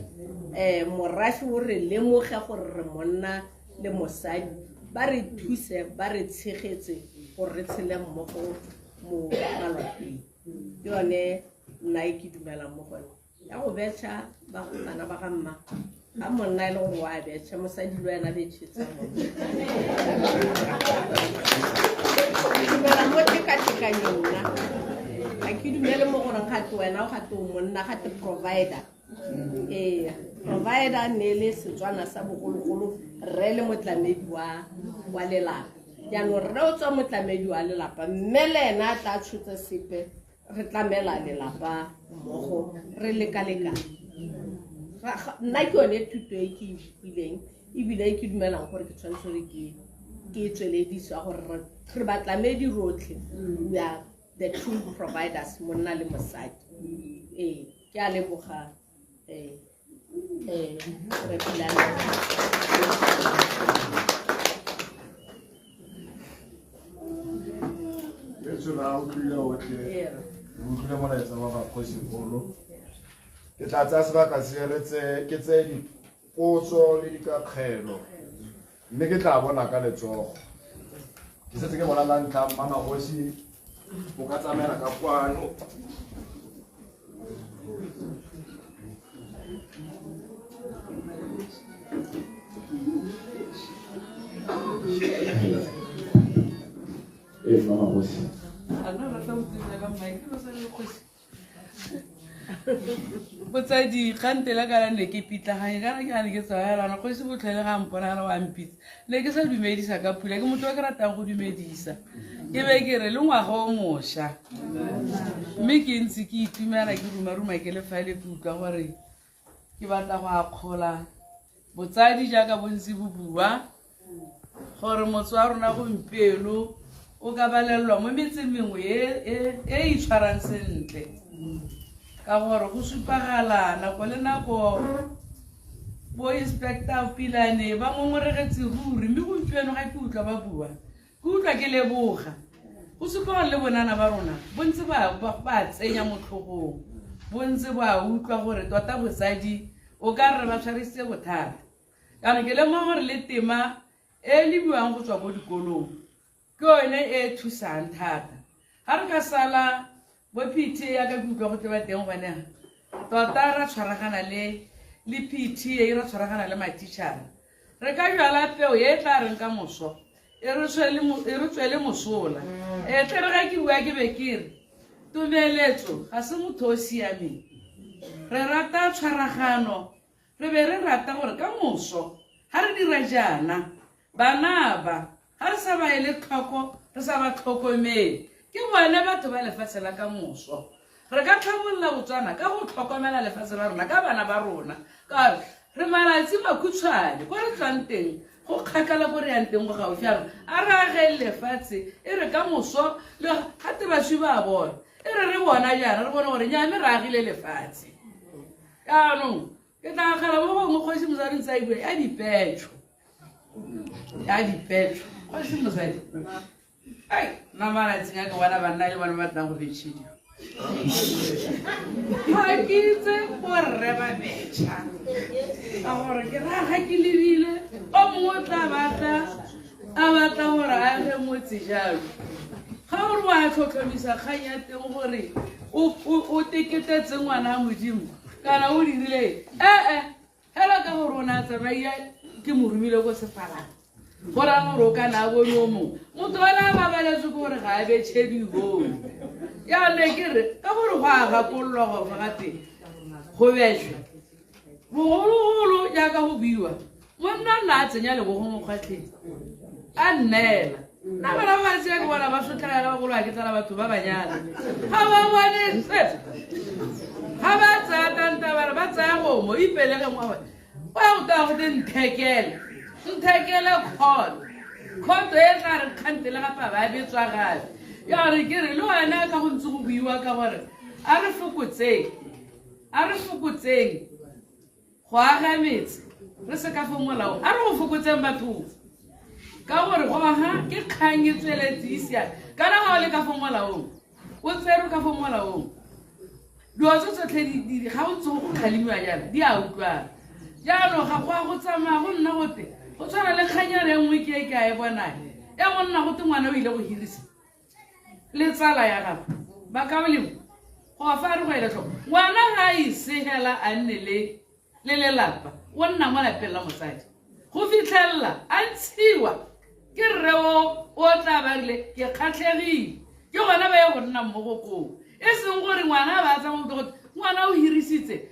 morafe o re lemoge gore re monna le mosadi ba re thuse ba re tshegetse gore re tshele mmogo mo malapeng ke yone nna e ke dumela mo gone ya go betšha bana ba ga mma ga monna e le gore wa betšha mosadi le wena betšhetsa dumela mo tekatekanyong nna ga ke dumele mo goreng gate wena o gate o monna gate provider provider ne le setswana sa bogologolo rre le motlamedi wa lelapa jaanong rre o tswa motlamedi wa lelapa mme le ena a tla tshotse sepe re tlamela lelapa mmogo re leka-lekana nna ke yone thuto e ke ileng ebile e ke dumelang gore ke tshwanetse gore ke tswelediswa gore re batlamedi rotlhe we are the true providers monna le mosadi ke a leboga re pilana ke tla tsaya sebaka se ke tse dipotso le dikakgelo mme ke tla bona ka letsogo ke setse ke bona la ntlha Mamagosi o ka tsamela ka kwano Mamagosi botsadi kgante la kana ne ke pitlaganye kana ke ane ke tsaelana go se botlhele ga mponagala wa mpitsa ne ke sa dumedisa ka phula ke motho wa ke ratang go dumedisa ke be ke re le ngwaga o mošwa mme ke ntse ke itumela ke rumaruma ke le file ke utlwa gore ke batla go akgola botsadi jaaka bontsi bo bua gore motse wa rona gompieno o ka balelelwa mo metseng mengwe e itshwarang sentle ka gore go supagala nako le nako bo inspector Pilane ba ngomoregetse ruri mme gompieno ga ke utlwa ba bua ke utlwa ke leboga go supagala le bonana ba rona bontse ba tsenya motlhogong bontse ba utlwa gore tota botsadi o ka re ba tshwarisitse bothata kana ke lemoga gore le tema e le buang go tswa ko dikolong ke yone e thusang thata ga re ka sala bo PTA ya ka kutlwa go teba teng gone tota ra tshwaragana le PTA ra tshwaragana le matitšhara re ka jala peo e tla reng ka moso e re tswele mosola tle re ga ke bua ke be ke re tumeletso ga se motho o siameng re rata tshwaragano re be re rata gore ka moso ga re dira jana bana ba ga re sa ba ele tlhoko re sa ba tlhokomele ke bone batho ba lefatshe la ka moso re ka tlhabolola botswana ka go tlhokomela lefatshe la rona ka bana ba rona ka re malatsi makhutshwane ko re tswang teng go kgakala ko re yang teng go gaufi ano a re agelle fatshe e re ka moso le gate baswi ba bona e re bona jana re bone gore nyame re agile lefatshe yaanong ke tlagakgala mo gongwe kgosi mosadi ntse a bua ya dipetso kgosi mosadi ai nna malatsing a ke bona banna le bone ba tlang go betšhidio ga ke itse borre ba betšha ka gore ke raga ke lebile o mongwe tla batla a batla gore a ge motse jalo ga gore wa tlhotlhomisa kgang ya teng gore o teketetse ngwana a modimo kana o dirile hela ka gore o ne a tsamaia ke mo romile ko sefalana gore a gore o kana a bone o mongwe motho ona a babaletse ke gore ga a betšhedibone yaone ke re ka gore go a gakololwa go fa ga teng go bešwa bogologolo jaaka go buiwa monna nna a tsenya lebogo mo kgwatlheng a nnela nna bana ba batsia ke bona ba sotlhelela bagolo a ke tsala batho ba banyana ga ba bone sepe ga ba tsaya tantabara ba tsaya gomo ipelege moa ba go taya gote nthekele khoto e tla re kgantele gapa ba betswa gape ya re ke re le wena ka go ntse go buiwa ka gore a re fokotseng go aga metse re se ka fo molao a re go fokotseng batho ka gore go aga ke kgang e tsweletse isia kana ga o le ka fo molaong o tsere ka fo molaong dilo tse tsotlhe ga o ntse go kgalemiwa jana di a utlwana jaanong ga go a go tsamaya go nna gote go tshwana le kganyana e nngwe ke e ke a e bonang e go nna gote ngwana o ile go hirisa le tsala ya gago ba ka bolemo go a fa re go ele tlhoko ngwana ga a isegela a nne le lelapa o nna mo lapeng la motsadi go fitlhelela a ntshiwa ke rre o tla ba rile ke kgatlhegile ke gona ba ye go nna mmogo koo e seng gore ngwana ba tsa motogote ngwana o hirisitse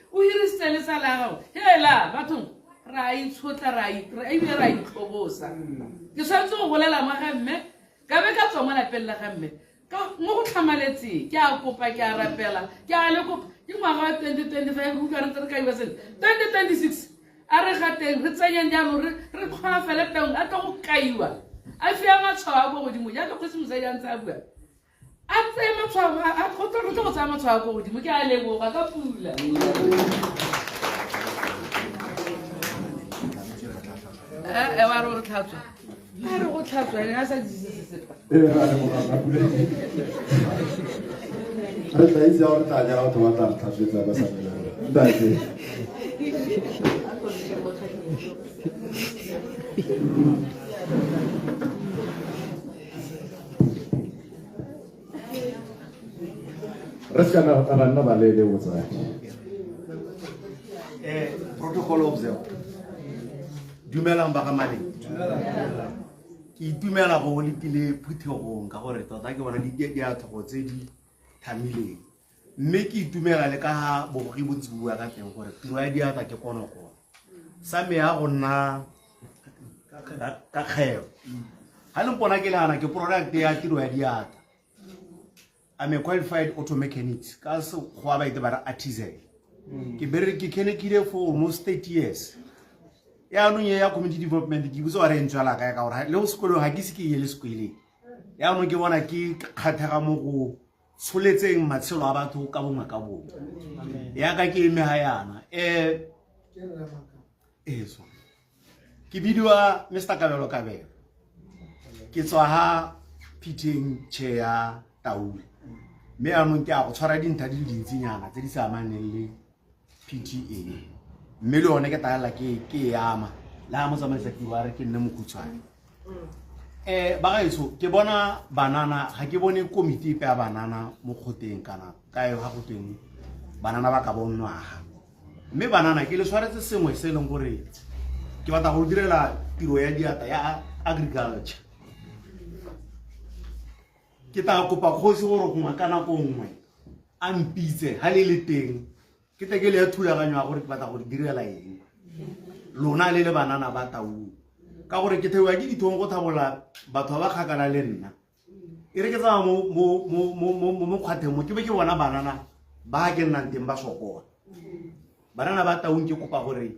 le tsala ya gago hela bathong ra itshotla ebile ra itlhobosa ke tshwanetse go bolela mo ga mme ka be ka tswa mo lapeng la ga mme mo go tlhamaletseng ke a kopa ke a rapela ke a le kopa ke ngwaga wa 2025 go ka re ka iwa sele 2026 a re gateng re tsenyeng jaanong re kgona fele teng a tlo go kaiwa a fia matshwao a ko godimo jaaka kgosi mosadi a ntse a bua a tseye matshwao a go tlo go tsaya matshwao a ko godimo ke a leboga ka pula wa re o re tlhatswa a re go tlhatswa ene a sa disesesepa re tla itse ya gore tla ja batho ba tla re tlhatswetsa ba samela ntate re ska ra nna ba le botsadi protocol observe dumelang ba ga maleng ke itumela go letile phuthegong ka gore tota ke bona di a thogo tse di thamileng mme ke itumela le ka bogogi bontsi bua ka teng gore tiro ya diata ke konokono sa me ya go nna ka kgeo ga le mpona ke leana ke product ya tiro ya diata I'm a qualified auto mechanic ka sekgowa ba ite ba re artisan ke bereke kenekile for almost 30 years yaanong ya community development ke botse wa re ntswala ka ka gore le go sekolong ga ke se ke ye le sekoleng yaanong ke bona ke kgathega mo go tsholetseng matshelo a batho ka bongwe ka bongwe ya ka ke eme ha yana eso ke bidiwa Mr. Kabelo ke tswa ha pitting chair taule me yaanong ke a go tshwara dintlha di le dintsinyana tse di sa amaneng le PTA mme le one ke taela ke yama la mo tsamaisa ke wa re ke nne mokhutswane ba gaetso ke bona banana ga ke bone komiti pe ya banana mo khoteng kana ka e ga go teng banana ba ka bonwaga mme banana ke le tshwaretse sengwe se leng gore ke batla go direla tiro ya diata ya agriculture ke ta kopa kgosi gore go makana go nngwe a mpitse ha le teng ke ke le thulaganyo gore ke batla go direla eng lona le banana ba tau ka gore ke thewa ke dithong go thabola batho ba kgakala le nna e re ke tsa mo kgwatheng mo ke be ke bona banana ba ke nna teng ba sokola banana ba tau ke kopa gore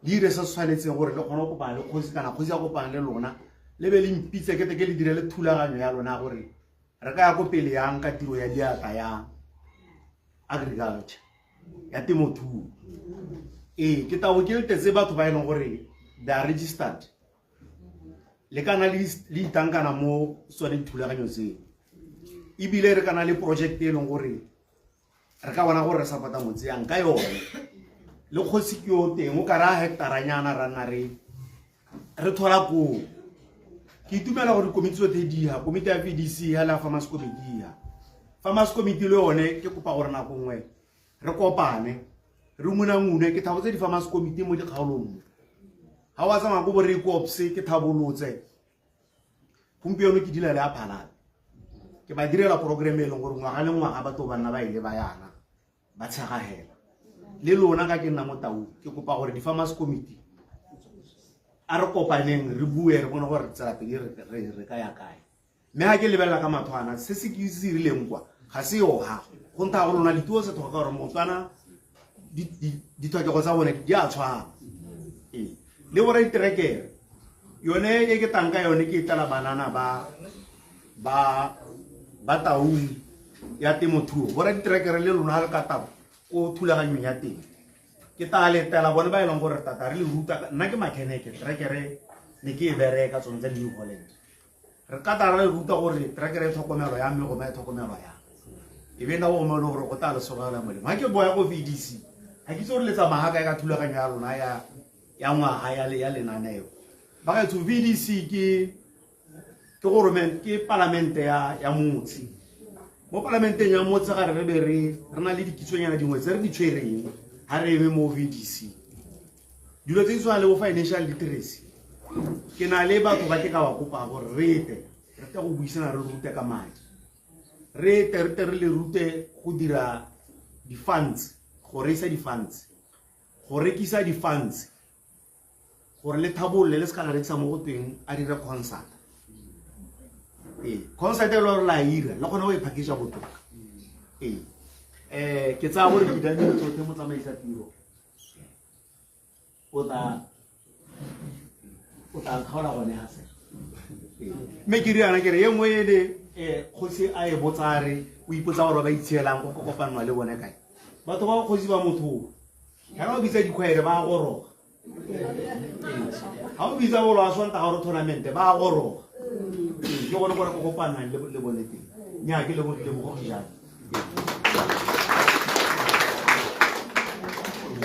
dire se tshwanetseng gore le kgone go kopana le kgosi kana kgosi ya kopana le lona le be le mpitse ke le dire le thulaganyo ya lona gore re ka ya go pele yang ka tiro ya diatla ya agriculture ya temothuo ke tabo ke tetse batho ba ileng gore they are registered le kana le itankana mo tsone dithulaganyo tse ebile re kana le project e leng gore re ka bona gore re sapota motse yang ka yone le kgosi ke yo teng o ka ra hektaranyana ra nna re thola ko ke itumela gore komiti tsotlhe komiti ya VDC ya la farmers committee le yone ke kopa gore nako nngwe re kopane re ngune ke thabo tse di farmers committee mo dikgaolong ha wa tsama go bore ikopse ke thabolotse gompieno ke dila le a phalala ke ba direla program e leng gore ngwaga le ngwaga batho ba nna ba ile ba yana ba tshegahela le lona ka ke nna mo tau ke kopa gore di farmers committee a re kopaneng re bue re bona gore tsela pele re ka ya kae mme ha ke lebella ka mathwana se se ke se rileng kwa ga se yo ha go nta go lona dituo se thoka gore motswana di tlhokego tsa bone di a tshwana le gore itrekere yone e ke tanka yone ke tla banana ba taung ya temothuo bora ditrekere le lona le ka tabo o thulaganyo ya teng ke tale tela bone ba ileng gore tata re le ruta nna ke mechanic trekere ne ke bereka tsone tsa New Holland re ka tara le ruta gore trekere tlhokomelo ya mme go ba tlhokomelo ya e be na go mo gore go tla le sola mo le ma ke boya go VDC ha ke tsore le tsa mahaka ka thulaganyo ya lona ya ngwaga ya lenaneo ba ga tso VDC ke parlamente ya motse mo parlamenteng ya motse ga re be re na le dikitsonyana dingwe tse re di tshwereng ha re eme mo VDC dilo tse tswa le bo financial literacy ke na le batho ba ke ka wa kopa gore re go buisana re rute ka madi re le rute go dira di funds go reisa di funds go rekisa di funds gore le thabolle le ska la rekisa mo go teng a dire concert concert e lo la ira le gona o e package botoka ke tsa gore ke dane tsotlhe mo tsamaisa tiro o ta khaola gone ha se me ke riana ke re ye mo ele kgosi a e botsare o ipotsa gore ba itshelang go kopanwa le bone kae batho ba kgosi ba motho ha ba bitsa dikhwaere ba goroga ha o bitsa bolo a swanta gore tournament ba goroga ke gone gore go kopana le bone teng nya ke le go jana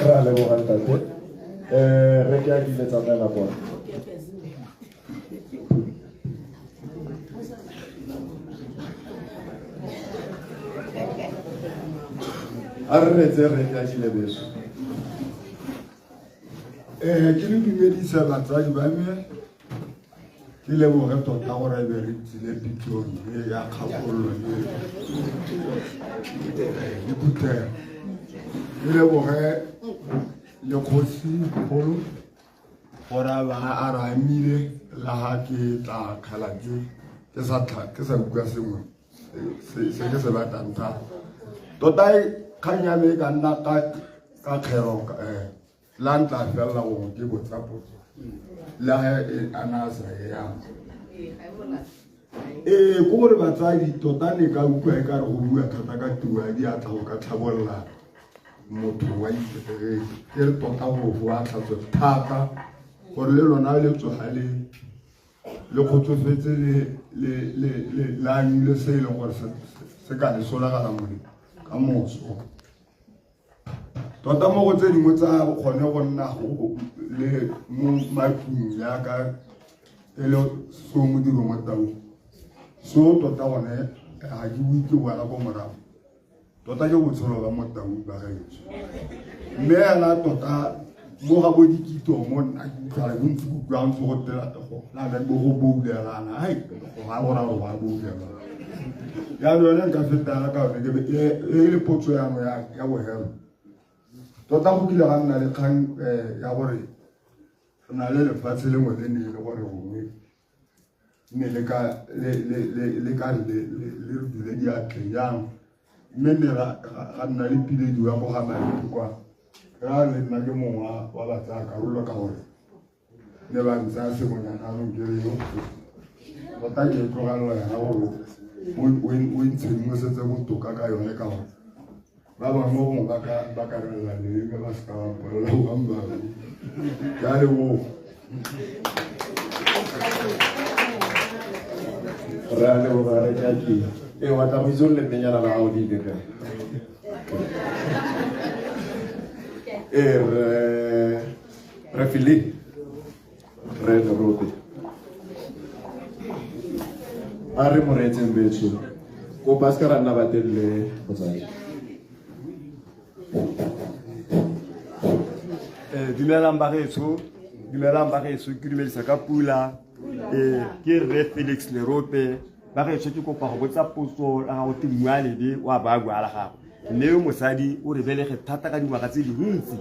ra le go ganta re ke a di letsa tsena bona a re ke a di lebeso ke le dumedisa batswadi ba me ke le bo re tota gore be re tsile pitoni ya kgakollo le putere ke le bo re le kgosi kgolo gore ba a ramile la ha ke tla khalatse ke sa bua sengwe se ke se batlang thata tota kganya me ka nna ka kgero la ntla fela go ke botsa potso la anasa ya ko gore batsadi tota ne ka utlwa e ka re go bua thata ka tiro ya diatla go ka tlhabolla motho wa itereke ke re tota go a tlhatswe thata gore le lona le tsogale le kgotsofetse le la nyile se e leng gore se ka le solagala mone ka moso tota mo go tse dingwe tsa kgone go nna le mo matlong yaka e le so modiro mo tau so tota gone ga ke bue ke boela ko morago tota ke botshelo ba mo tau ba gaetsho mme ela tota mo ga bo dikito mo nna ke utlwala ke ntse ke utlwang tse go la bo go boudelana ai go ga gora go ba boudelana ya yone nka fetela ka yone ke e le potso ya mo ya bohelo tota go kile ga nna le kgang ya gore na le lefatshe le ngwe le ne le gore gongwe ne le ka le dule di atle yang mme ne ga nna le pile di wa go ga madi kwa ra le nna ke mongwa wa ba tsaya karolo ka gore ne ba ntsa sengwenyana anong ke reng tota ke tlogalela yana gore o ntshedimosetse botoka ka yone ka gore ba bangwe gongwe ba ka relela leme ba seka ba mpolela boammaru ka le mo re a leboga re ka ke e wa tla go itse le menyana la gago di dire re fili re rote a re moretseng betso ko paskara nna batelle go tsaya dumelang ba gaetso ke dumedisa ka pula ke re Felix Lerope ba gaetso ke kopa go botsa potso a go timmualedi wa baagwa la gago mme mosadi o re belege thata ka dingwaga tse dintsi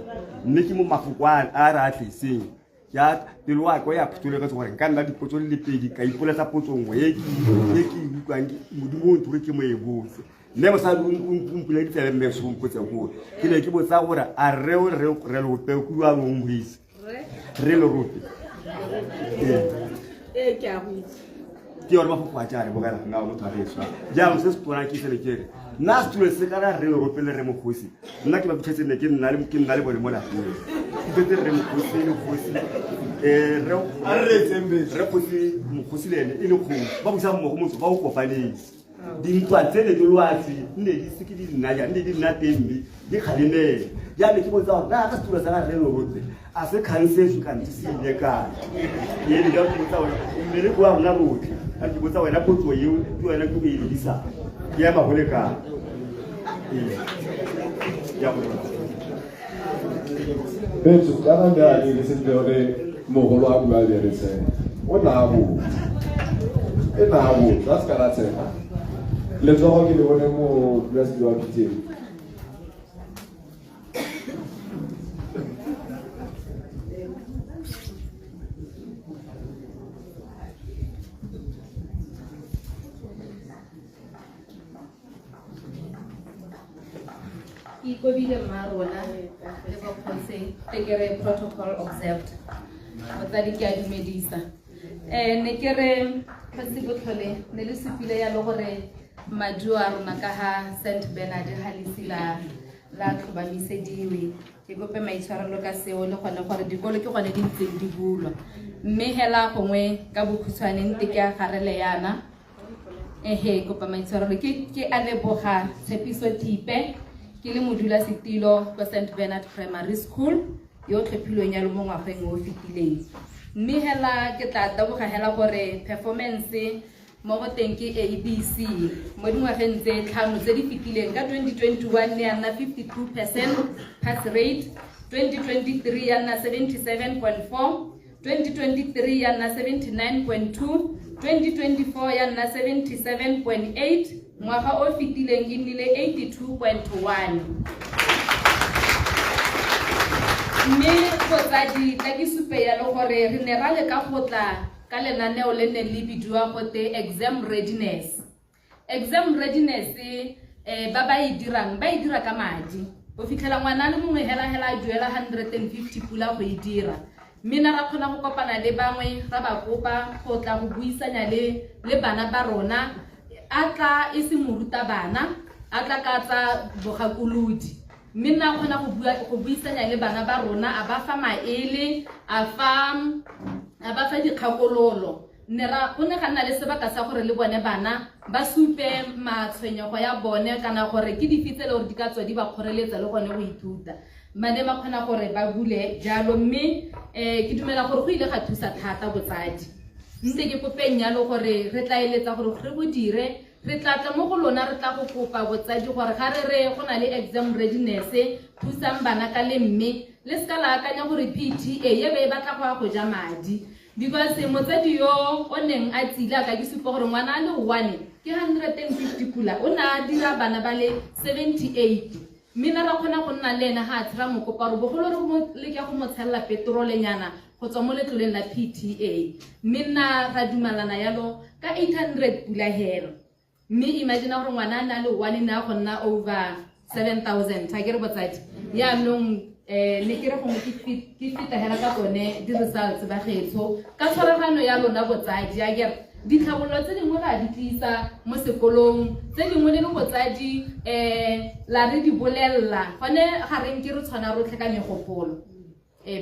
mme ke mo mafokwane a re a tliseng ya pelo wa ko ya phutole ka gore nka nna dipotso le pedi ka ipoletsa potso nngwe e ke utlwang modimo o ntore ke mo e botse mme mosadi o mpule ditsebe mme se o mpotse go ke ne ke botsa gore a re lo pe ku wa mo mbuisi re lo rope ke a go itse ke yona mafoko a tjare bogela nga mo tshwaretsa ja mo se se tona ke sele kere na se tule se kana re rope le re mo khosi nna ke ba butshetse ne ke nna le bone mo la tete re mo khosi le khosi re a re tsembe re khosi mo khosi le ene ile go ba busa mo go motho ba o kofanetse dintwa tsene di lwatsi nne di sikidi nna ja nne di nna tembi di khalene ja le ke botsa gore na ka setula sa re lo rope a se khanse ka ntsile ka ye le ga botsa gore mmele kwa rona botlhe a ke botsa wena potso eo ke wena ke go e disa ya mahole ka ya go betso kana nda le se tore mogolo a bua le re se o nabo e nabo that's kana tsena le tsogo ke le bone mo blessed wa kiteng Ikobile marona le ba khonse tekere protocol observed motsadi ke a dumedisa ne ke re phasi botlhole ne le sepile ya le gore maduo a rona ka ha St Bernard ha lesila la tlhobamisediwe ke kope maitshwarelo ka seo le gone gore dikolo ke gone di ntseng di bulwa mme hela gongwe ka bokhutshwane nte ke a garele yana kopa maitshwarelo ke a leboga Tshepiso Tipe ke le modula setilo kwa St Bernard Primary School yo tlhophilweng ya le mo ngwageng o fetileng mme hela ke tla taboga hela gore performance mo go teng ke ABC mo dingwageng tse tlhano tse di fetileng ka 2021 ya nna 52% pass rate 2023 ya nna 77.4 2023 ya nna 79.2 2024 ya nna 77.8 ngwaga o fetileng e nnile 82.1 mme botsadi ka ke supe ya le gore re ne ra le ka gotla ka lenaneo le ne le bidiwa gote exam readiness ba ba e dira ka madi go fitlhela ngwana le mongwe hela a duela 150 pula go e dira mme na ra kgona go kopana le bangwe ra ba kopa go tla go buisanya le bana ba rona atla e se moruta bana atla ka tsa bogakolodi mme nna kgona go buisanya le bana ba rona a ba fa maele a ba fa dikgakololo ne ra go ne ga nna le sebaka sa gore le bone bana ba supe matshwenyego ya bone kana gore ke difitse le gore di ka tswa di ba kgoreletsa le gone go ithuta mane ba kgona gore ba bule jalo mme ke dumela gore go ile ga thusa thata botsadi ntse ke kopeng ya le gore re tla eletsa gore re bo dire re tla tla mo go lona re tla go kopa botsadi gore ga re go na le exam readiness thusang bana ka le mme le ska la akanya gore PTA ye be batla go ja madi because motsadi yo o neng a tsila ka ke supa gore ngwana a le 1 ke 150 pula o na dira bana ba le 78 mina ra khona go nna le ena ha tsira mo kopa re bogolo re mo le ke go mo tshella petrole nyana go tswa mo letloleng la PTA mina ra dumalana yalo ka 800 pula hero mme imagine gore ngwana na le 1 na go nna over 7000 ta ke re botsadi ya nong ne ke re gongwe ke fetagela ka tsone di-results ba getso ka tshwaragano ya lona botsadi a kere ditlhabololo tse dingwe ra di tlisa mo sekolong tse dingwe le botsadi la re di bolelela gone ga reng ke re tshwana rotlhe ka megopolo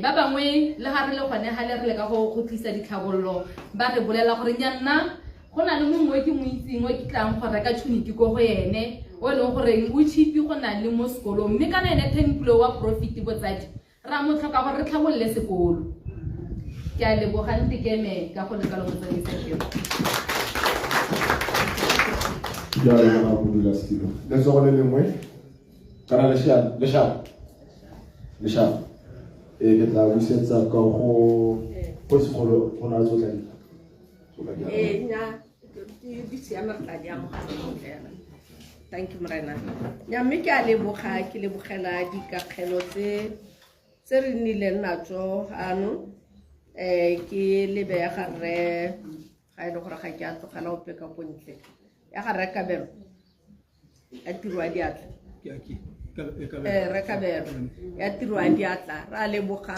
ba bangwe le ga re le gone ga le re le ka go tlisa ditlhabololo ba re bolela gore nya nna go na le mongwe ke mo itseng o ke tlang go reka tšhuniki ko go ene o e leng gore o cheapi go na le mo sekolong mme kana ene 10 kilo wa profit botsadi ra mo tlhoka gore re tlhabolole sekolo ke a leboga ntekeme ka go lekalo motsadi sekelo ya le na go dula stilo le zo le lengwe kana le sha ke tla busetsa ka go sekolo go na tsotla nya di siama tla di amo ga thank you Morena nya mme ke a leboga ke lebogela dikakgelo tse re nnileng natso ano ke lebe ya gare ga ile gore ga ke a tlogela o peka go ntle ya gare Kabelo a tirwa diatla re Kabelo ya tirwa diatla ra leboga